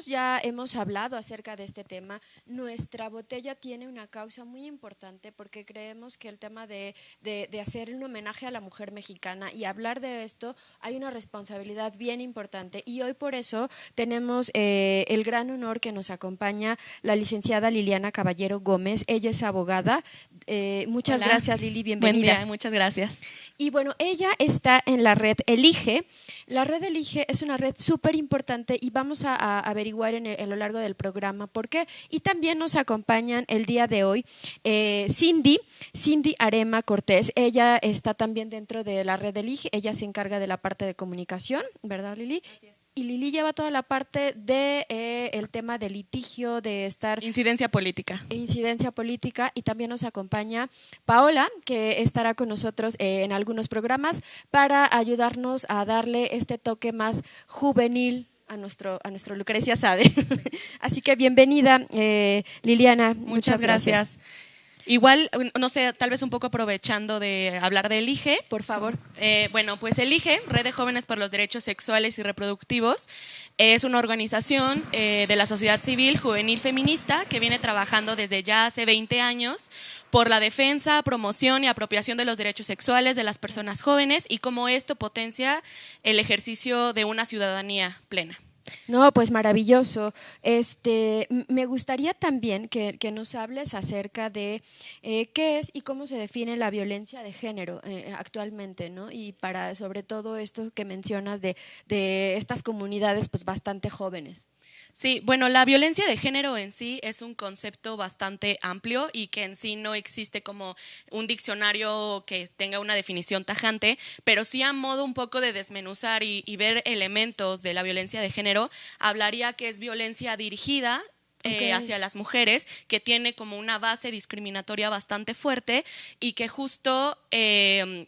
ya hemos hablado acerca de este tema, nuestra botella tiene una causa muy importante porque creemos que el tema de hacer un homenaje a la mujer mexicana y hablar de esto, hay una responsabilidad bien importante. Y hoy por eso tenemos el gran honor que nos acompaña la licenciada Liliana Caballero Gómez. Ella es abogada. Muchas Hola. gracias, Lili, bienvenida. Buen día, muchas gracias. Y bueno, ella está en la red Elige. La red Elige es una red súper importante y vamos a averiguar en lo largo del programa por qué. Y también nos acompañan el día de hoy Cindy Arema Cortés. Ella está también dentro de la red Elige. Ella se encarga de la parte de comunicación, ¿verdad, Lili? Así es. Y Lili lleva toda la parte de el tema de litigio, de estar… Incidencia política. Incidencia política, y también nos acompaña Paola, que estará con nosotros en algunos programas para ayudarnos a darle este toque más juvenil a nuestro Lucrecia Sabe. Así que bienvenida, Liliana. Muchas gracias. Igual, no sé, tal vez un poco aprovechando de hablar de Elige. Por favor. Bueno, pues Elige, Red de Jóvenes por los Derechos Sexuales y Reproductivos, es una organización de la sociedad civil juvenil feminista que viene trabajando desde ya hace 20 años por la defensa, promoción y apropiación de los derechos sexuales de las personas jóvenes y cómo esto potencia el ejercicio de una ciudadanía plena. No, pues maravilloso. Me gustaría también que nos hables acerca de qué es y cómo se define la violencia de género actualmente, ¿no? Y para sobre todo esto que mencionas de estas comunidades pues bastante jóvenes. Sí, bueno, la violencia de género en sí es un concepto bastante amplio y que en sí no existe como un diccionario que tenga una definición tajante, pero sí a modo un poco de desmenuzar y ver elementos de la violencia de género, hablaría que es violencia dirigida hacia las mujeres, que tiene como una base discriminatoria bastante fuerte y que justo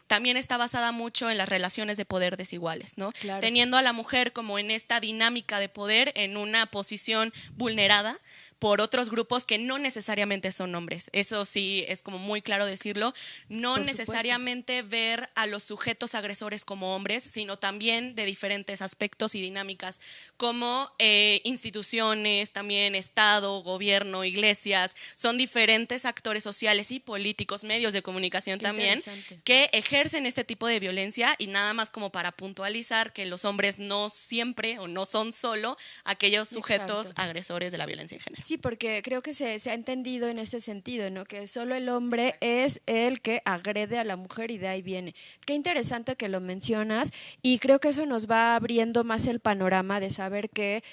también está basada mucho en las relaciones de poder desiguales, ¿no? Claro. Teniendo a la mujer como en esta dinámica de poder en una posición vulnerada por otros grupos que no necesariamente son hombres. Eso sí es como muy claro decirlo. No necesariamente ver a los sujetos agresores como hombres, sino también de diferentes aspectos y dinámicas, como instituciones, también Estado, gobierno, iglesias. Son diferentes actores sociales y políticos, medios de comunicación también, que ejercen este tipo de violencia, y nada más como para puntualizar que los hombres no siempre o no son solo aquellos sujetos agresores de la violencia de género. Sí, porque creo que se ha entendido en ese sentido, ¿no? Que solo el hombre es el que agrede a la mujer y de ahí viene. Qué interesante que lo mencionas, y creo que eso nos va abriendo más el panorama de saber que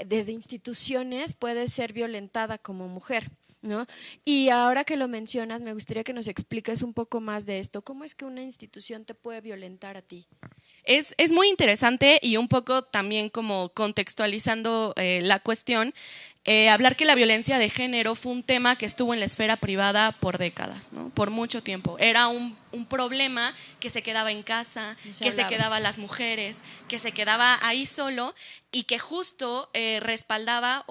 desde instituciones puedes ser violentada como mujer, ¿no? Y ahora que lo mencionas, me gustaría que nos expliques un poco más de esto. ¿Cómo es que una institución te puede violentar a ti? Es muy interesante, y un poco también como contextualizando la cuestión, hablar que la violencia de género fue un tema que estuvo en la esfera privada por décadas, ¿no? Por mucho tiempo. Era un problema que se quedaba en casa, que se quedaba a las mujeres, que se quedaba ahí solo, y que justo respaldaba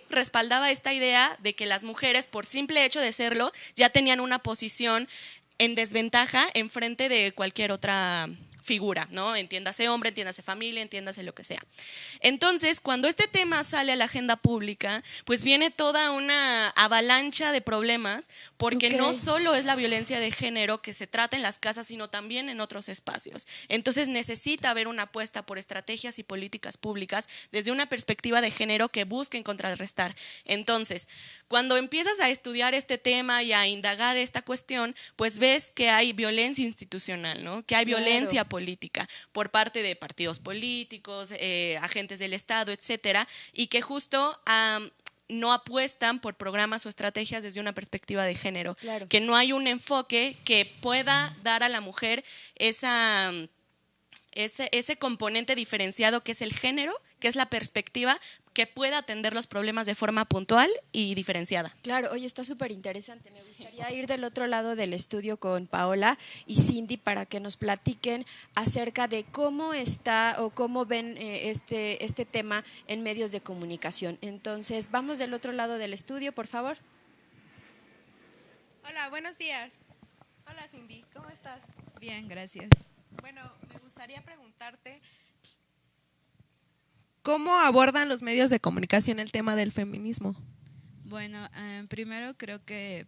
respaldaba esta idea de que las mujeres, por simple hecho de serlo, ya tenían una posición en desventaja en frente de cualquier otra figura, ¿no? Entiéndase hombre, entiéndase familia, entiéndase lo que sea. Entonces, cuando este tema sale a la agenda pública, pues viene toda una avalancha de problemas, porque no solo es la violencia de género que se trata en las casas, sino también en otros espacios. Entonces, necesita haber una apuesta por estrategias y políticas públicas desde una perspectiva de género que busquen contrarrestar. Entonces, cuando empiezas a estudiar este tema y a indagar esta cuestión, pues ves que hay violencia institucional, ¿no? Que hay violencia política por parte de partidos políticos, agentes del Estado, etcétera, y que justo no apuestan por programas o estrategias desde una perspectiva de género, que no hay un enfoque que pueda dar a la mujer ese componente diferenciado que es el género, que es la perspectiva, que pueda atender los problemas de forma puntual y diferenciada. Claro, oye, está súper interesante. Me gustaría ir del otro lado del estudio con Paola y Cindy para que nos platiquen acerca de cómo está o cómo ven este tema en medios de comunicación. Entonces, vamos del otro lado del estudio, por favor. Hola, buenos días. Hola, Cindy, ¿cómo estás? Bien, gracias. Bueno, me gustaría preguntarte, ¿Cómo abordan los medios de comunicación el tema del feminismo? Bueno, primero creo que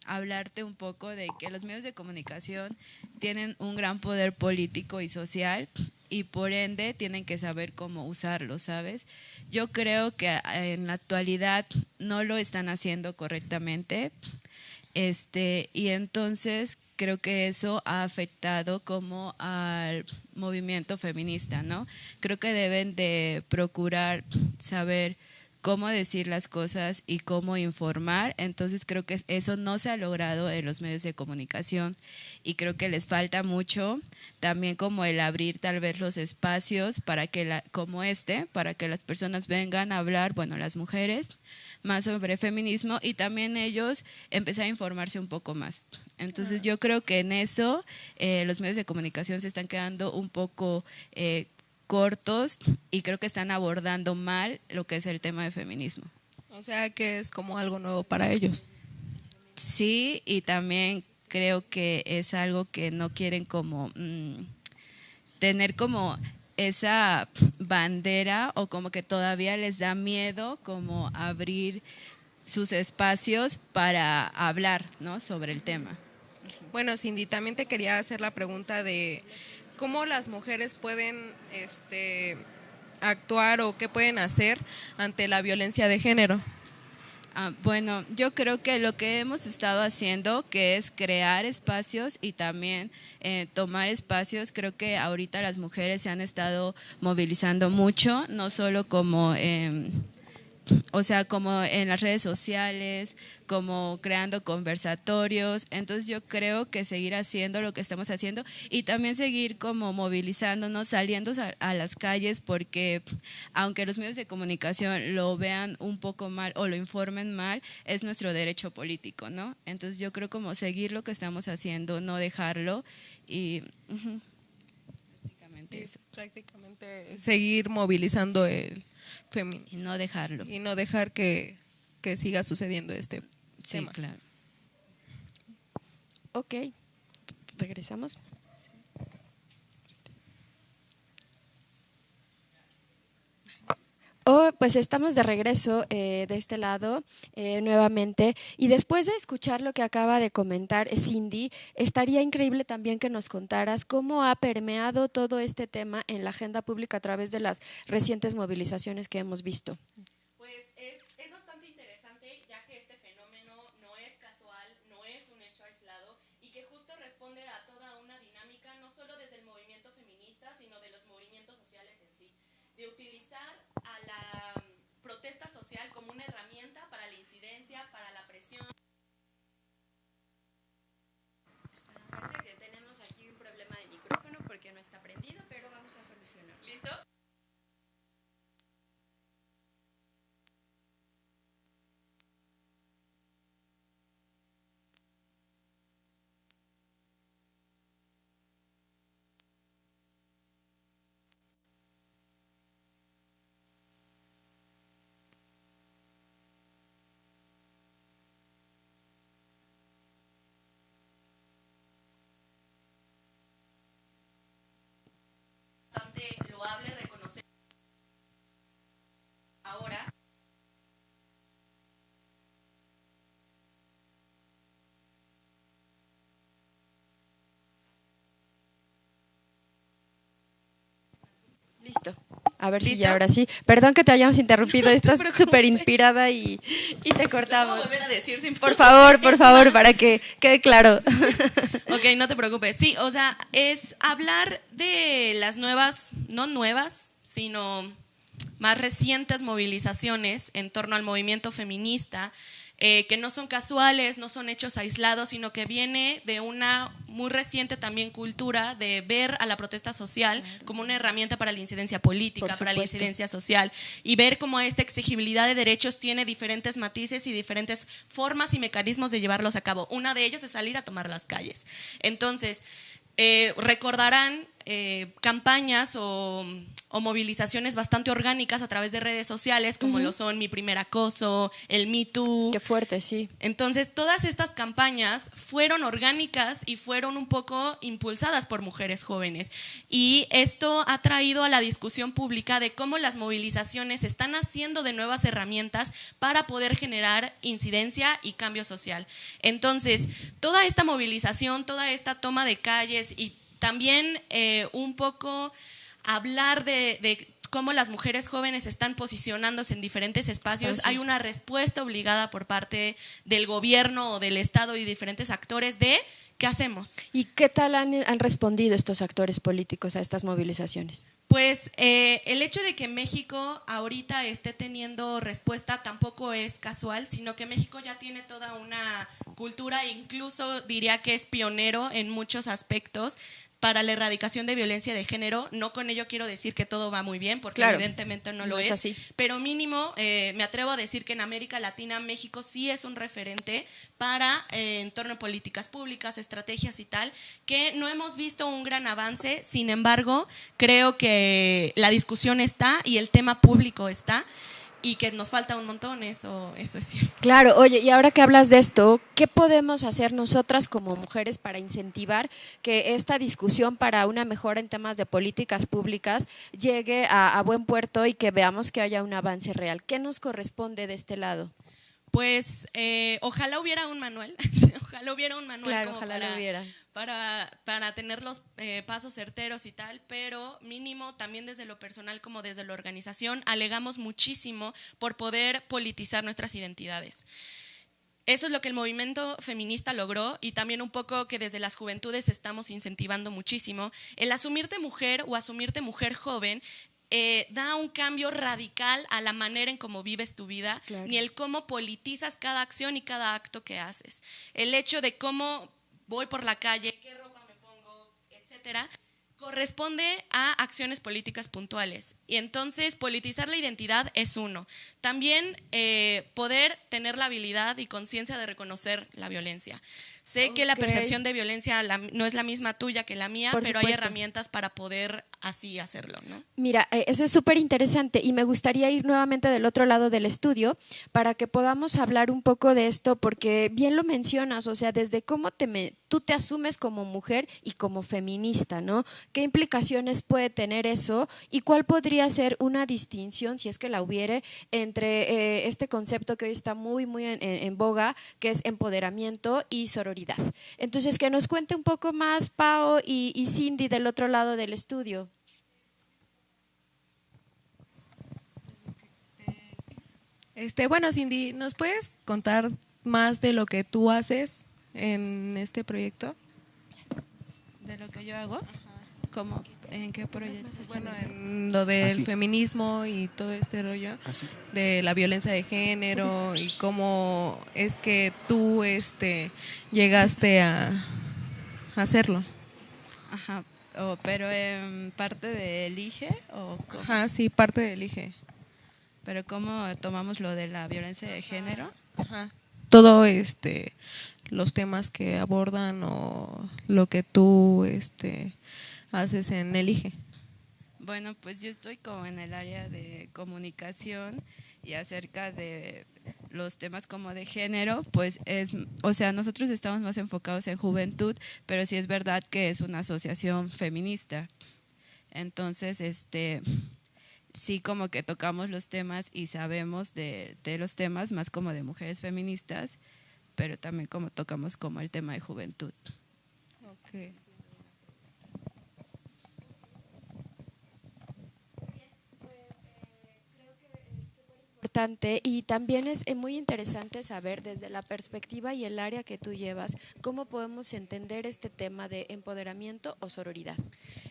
hablarte un poco de que los medios de comunicación tienen un gran poder político y social y por ende tienen que saber cómo usarlo, ¿sabes? Yo creo que en la actualidad no lo están haciendo correctamente, y entonces creo que eso ha afectado como al movimiento feminista, ¿no? Creo que deben de procurar saber cómo decir las cosas y cómo informar, entonces creo que eso no se ha logrado en los medios de comunicación y creo que les falta mucho también como el abrir tal vez los espacios para que para que las personas vengan a hablar, bueno, las mujeres, más sobre feminismo y también ellos empezar a informarse un poco más. Entonces yo creo que en eso los medios de comunicación se están quedando un poco cortos y creo que están abordando mal lo que es el tema de feminismo. O sea que es como algo nuevo para ellos. Sí, y también creo que es algo que no quieren como tener como esa bandera o como que todavía les da miedo como abrir sus espacios para hablar, ¿no?, sobre el tema. Bueno, Cindy, también te quería hacer la pregunta de cómo las mujeres pueden actuar o qué pueden hacer ante la violencia de género. Bueno, yo creo que lo que hemos estado haciendo, que es crear espacios y también tomar espacios, creo que ahorita las mujeres se han estado movilizando mucho, no solo como como en las redes sociales, como creando conversatorios. Entonces yo creo que seguir haciendo lo que estamos haciendo y también seguir como movilizándonos, saliendo a las calles, porque aunque los medios de comunicación lo vean un poco mal o lo informen mal, es nuestro derecho político, ¿no? Entonces yo creo como seguir lo que estamos haciendo, no dejarlo y prácticamente eso. Prácticamente seguir movilizando el feminismo. Y no dejarlo. Y no dejar que siga sucediendo este tema. Sí, claro. Ok, regresamos. Pues estamos de regreso de este lado nuevamente y después de escuchar lo que acaba de comentar Cindy, estaría increíble también que nos contaras cómo ha permeado todo este tema en la agenda pública a través de las recientes movilizaciones que hemos visto. Pues es bastante interesante, ya que este fenómeno no es casual, no es un hecho aislado y que justo responde a toda una dinámica, no solo desde el movimiento feminista, sino de los movimientos sociales en sí, de utilizar a la protesta social como una herramienta para la incidencia, para la presión. Parece que tenemos aquí un problema de micrófono porque no está prendido, pero vamos a solucionarlo. ¿Listo? Bastante loable reconocer ahora. Listo. A ver si ¿Listo? ya ahora sí. Perdón que te hayamos interrumpido, estás preocupes. súper inspirada y te ¿Puedo cortamos. volver a decir sin Por favor, para que quede claro. Ok, no te preocupes. Sí, o sea, es hablar de las nuevas, no nuevas, sino más recientes movilizaciones en torno al movimiento feminista, que no son casuales, no son hechos aislados, sino que viene de una muy reciente también cultura de ver a la protesta social como una herramienta para la incidencia política, Por para la supuesto. incidencia social, y ver cómo esta exigibilidad de derechos tiene diferentes matices y diferentes formas y mecanismos de llevarlos a cabo. Una de ellos es salir a tomar las calles. Entonces, recordarán campañas o o movilizaciones bastante orgánicas a través de redes sociales, como lo son Mi Primer Acoso, el Me Too. Qué fuerte, sí. Entonces, todas estas campañas fueron orgánicas y fueron un poco impulsadas por mujeres jóvenes. Y esto ha traído a la discusión pública de cómo las movilizaciones están haciendo de nuevas herramientas para poder generar incidencia y cambio social. Entonces, toda esta movilización, toda esta toma de calles y también un poco hablar de cómo las mujeres jóvenes están posicionándose en diferentes espacios. Hay una respuesta obligada por parte del gobierno o del Estado y diferentes actores de ¿qué hacemos? ¿Y qué tal han respondido estos actores políticos a estas movilizaciones? Pues el hecho de que México ahorita esté teniendo respuesta tampoco es casual, sino que México ya tiene toda una cultura, incluso diría que es pionero en muchos aspectos para la erradicación de violencia de género. No con ello quiero decir que todo va muy bien, porque evidentemente no lo es así. Pero mínimo me atrevo a decir que en América Latina México sí es un referente para en torno a políticas públicas, estrategias y tal, que no hemos visto un gran avance. Sin embargo, creo que la discusión está y el tema público está, y que nos falta un montón, eso es cierto. Claro, oye, y ahora que hablas de esto, ¿qué podemos hacer nosotras como mujeres para incentivar que esta discusión para una mejora en temas de políticas públicas llegue a buen puerto y que veamos que haya un avance real? ¿Qué nos corresponde de este lado? Pues ojalá hubiera un manual, ojalá hubiera un manual, claro, como ojalá lo hubiera. Para tener los pasos certeros y tal, pero mínimo también desde lo personal como desde la organización alegamos muchísimo por poder politizar nuestras identidades. Eso es lo que el movimiento feminista logró, y también un poco que desde las juventudes estamos incentivando muchísimo. El asumirte mujer o asumirte mujer joven da un cambio radical a la manera en cómo vives tu vida, claro, ni el cómo politizas cada acción y cada acto que haces. El hecho de cómo voy por la calle, qué ropa me pongo, etcétera, corresponde a acciones políticas puntuales. Y entonces politizar la identidad es uno. También poder tener la habilidad y conciencia de reconocer la violencia. Sé que la percepción de violencia no es la misma tuya que la mía, pero hay herramientas para poder así hacerlo, ¿no? Mira, eso es súper interesante y me gustaría ir nuevamente del otro lado del estudio para que podamos hablar un poco de esto, porque bien lo mencionas, o sea, desde cómo tú te asumes como mujer y como feminista, ¿no? ¿Qué implicaciones puede tener eso y cuál podría ser una distinción, si es que la hubiere, entre este concepto que hoy está muy en boga, que es empoderamiento y sororidad? Entonces, que nos cuente un poco más Pao y Cindy del otro lado del estudio. Bueno, Cindy, ¿nos puedes contar más de lo que tú haces en este proyecto? ¿De lo que yo hago? ¿Cómo? ¿En qué proyecto? Bueno, en lo del feminismo y todo este rollo de la violencia de género y cómo es que tú llegaste a hacerlo. Ajá, pero en parte de Elige o ¿cómo? Ajá, sí, parte de Elige. Pero ¿cómo tomamos lo de la violencia de género? Ajá. Todo los temas que abordan o lo que tú haces en Elige. Bueno, pues yo estoy como en el área de comunicación y acerca de los temas como de género, pues nosotros estamos más enfocados en juventud, pero sí es verdad que es una asociación feminista. Entonces, sí como que tocamos los temas y sabemos de los temas más como de mujeres feministas, pero también como tocamos como el tema de juventud. Okay. Y también es muy interesante saber desde la perspectiva y el área que tú llevas, cómo podemos entender este tema de empoderamiento o sororidad.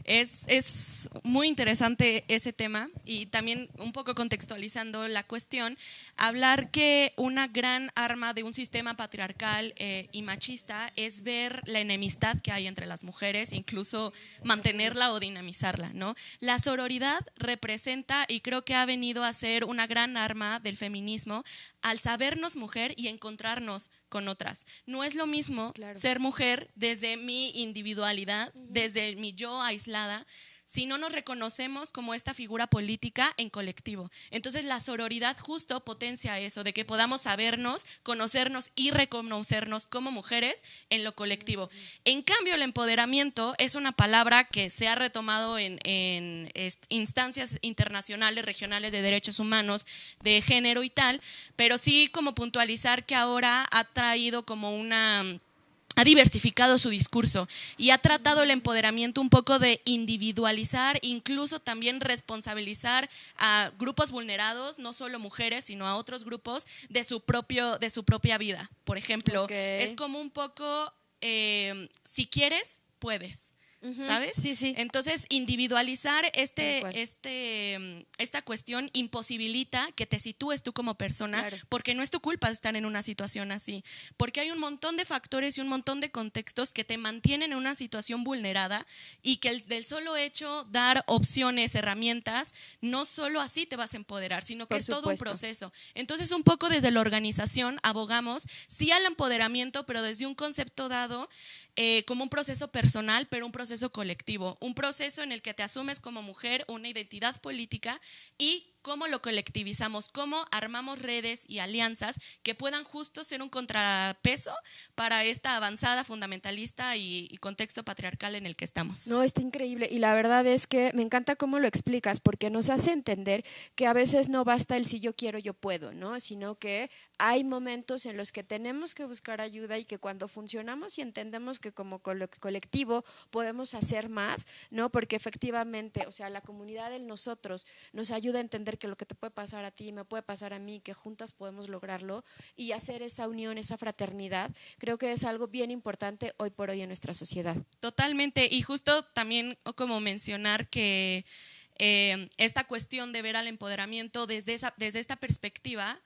Es muy interesante ese tema, y también un poco contextualizando la cuestión, hablar que una gran arma de un sistema patriarcal y machista es ver la enemistad que hay entre las mujeres, incluso mantenerla o dinamizarla, ¿no? La sororidad representa, y creo que ha venido a ser una gran arma del feminismo al sabernos mujer y encontrarnos con otras. No es lo mismo ser mujer desde mi individualidad, desde mi yo aislada, si no nos reconocemos como esta figura política en colectivo. Entonces la sororidad justo potencia eso, de que podamos sabernos, conocernos y reconocernos como mujeres en lo colectivo. En cambio, el empoderamiento es una palabra que se ha retomado en instancias internacionales, regionales de derechos humanos, de género y tal, pero sí como puntualizar que ahora ha traído como ha diversificado su discurso y ha tratado el empoderamiento un poco de individualizar, incluso también responsabilizar a grupos vulnerados, no solo mujeres, sino a otros grupos de su propia vida. Por ejemplo, es como un poco, si quieres, puedes. ¿Sabes? Sí, sí. Entonces, individualizar esta cuestión imposibilita que te sitúes tú como persona, claro, porque no es tu culpa estar en una situación así, porque hay un montón de factores y un montón de contextos que te mantienen en una situación vulnerada y que del solo hecho dar opciones, herramientas, no solo así te vas a empoderar, sino que es todo un proceso. Entonces, un poco desde la organización abogamos sí al empoderamiento, pero desde un concepto dado como un proceso personal, pero un proceso colectivo, un proceso en el que te asumes como mujer, una identidad política y cómo lo colectivizamos, cómo armamos redes y alianzas que puedan justo ser un contrapeso para esta avanzada fundamentalista y contexto patriarcal en el que estamos. No, está increíble y la verdad es que me encanta cómo lo explicas porque nos hace entender que a veces no basta el si yo quiero, yo puedo, ¿no? Sino que hay momentos en los que tenemos que buscar ayuda y que cuando funcionamos y entendemos que como colectivo podemos hacer más, ¿no? Porque efectivamente, o sea, la comunidad del nosotros nos ayuda a entender que lo que te puede pasar a ti me puede pasar a mí, que juntas podemos lograrlo y hacer esa unión, esa fraternidad, creo que es algo bien importante hoy por hoy en nuestra sociedad. Totalmente, y justo también como mencionar que esta cuestión de ver al empoderamiento desde esta perspectiva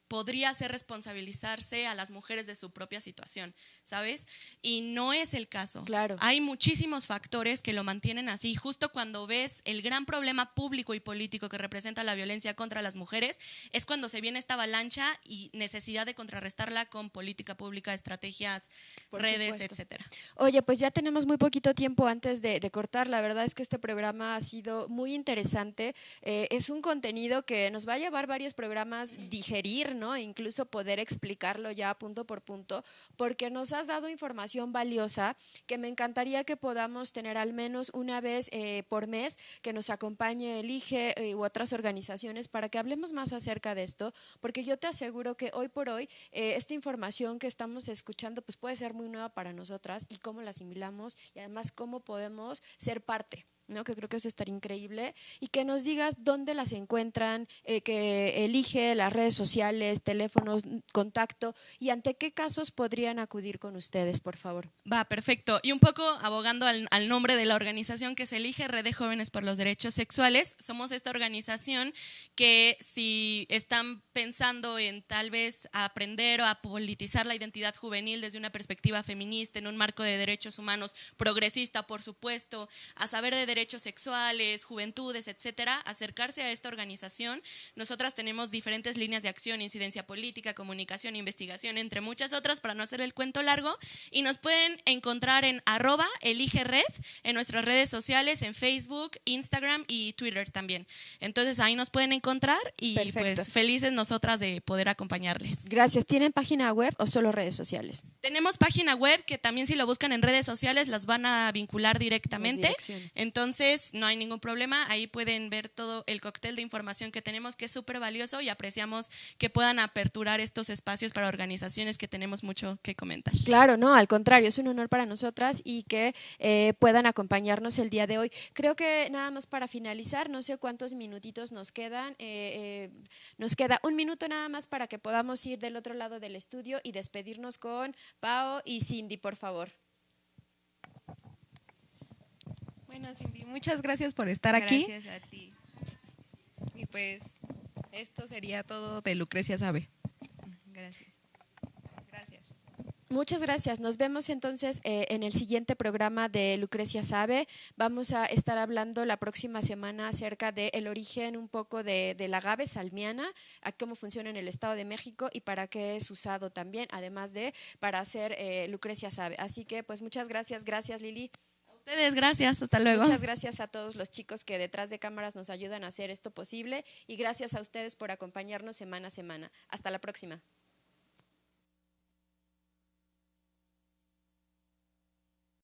podría hacer responsabilizarse a las mujeres de su propia situación, ¿sabes? Y no es el caso. Claro. Hay muchísimos factores que lo mantienen así. Justo cuando ves el gran problema público y político que representa la violencia contra las mujeres, es cuando se viene esta avalancha y necesidad de contrarrestarla con política pública, estrategias, redes, etcétera. Oye, pues ya tenemos muy poquito tiempo antes de cortar. La verdad es que este programa ha sido muy interesante. Es un contenido que nos va a llevar varios programas digerir, ¿no? Incluso poder explicarlo ya punto por punto, porque nos has dado información valiosa que me encantaría que podamos tener al menos una vez por mes, que nos acompañe el IGE u otras organizaciones para que hablemos más acerca de esto, porque yo te aseguro que hoy por hoy esta información que estamos escuchando pues puede ser muy nueva para nosotras y cómo la asimilamos y además cómo podemos ser parte, ¿no? Que creo que eso estaría increíble y que nos digas dónde las encuentran, que elige las redes sociales, teléfonos, contacto y ante qué casos podrían acudir con ustedes, por favor. Va, perfecto. Y un poco abogando al nombre de la organización que se elige, Red de Jóvenes por los Derechos Sexuales. Somos esta organización que si están pensando en tal vez aprender o a politizar la identidad juvenil desde una perspectiva feminista, en un marco de derechos humanos progresista, por supuesto, a saber de derechos sexuales, juventudes, etcétera, acercarse a esta organización. Nosotras tenemos diferentes líneas de acción, incidencia política, comunicación, investigación, entre muchas otras, para no hacer el cuento largo, y nos pueden encontrar en @eligered, en nuestras redes sociales, en Facebook, Instagram y Twitter también. Entonces ahí nos pueden encontrar y pues felices nosotras de poder acompañarles. Gracias. ¿Tienen página web o solo redes sociales? Tenemos página web que también si lo buscan en redes sociales las van a vincular directamente. Entonces no hay ningún problema, ahí pueden ver todo el cóctel de información que tenemos, que es súper valioso y apreciamos que puedan aperturar estos espacios para organizaciones que tenemos mucho que comentar. Claro, no, al contrario, es un honor para nosotras y que puedan acompañarnos el día de hoy. Creo que nada más para finalizar, no sé cuántos minutitos nos quedan, nos queda un minuto nada más para que podamos ir del otro lado del estudio y despedirnos con Pao y Cindy, por favor. Bueno, Cindy, muchas gracias por estar aquí. Gracias a ti. Y pues esto sería todo de Lucrecia Sabe. Gracias. Gracias. Muchas gracias. Nos vemos entonces en el siguiente programa de Lucrecia Sabe. Vamos a estar hablando la próxima semana acerca del origen un poco de la agave salmiana, a cómo funciona en el Estado de México y para qué es usado también, además de para hacer Lucrecia Sabe. Así que pues muchas gracias. Gracias, Lili. Ustedes, gracias, hasta luego. Muchas gracias a todos los chicos que detrás de cámaras nos ayudan a hacer esto posible y gracias a ustedes por acompañarnos semana a semana. Hasta la próxima.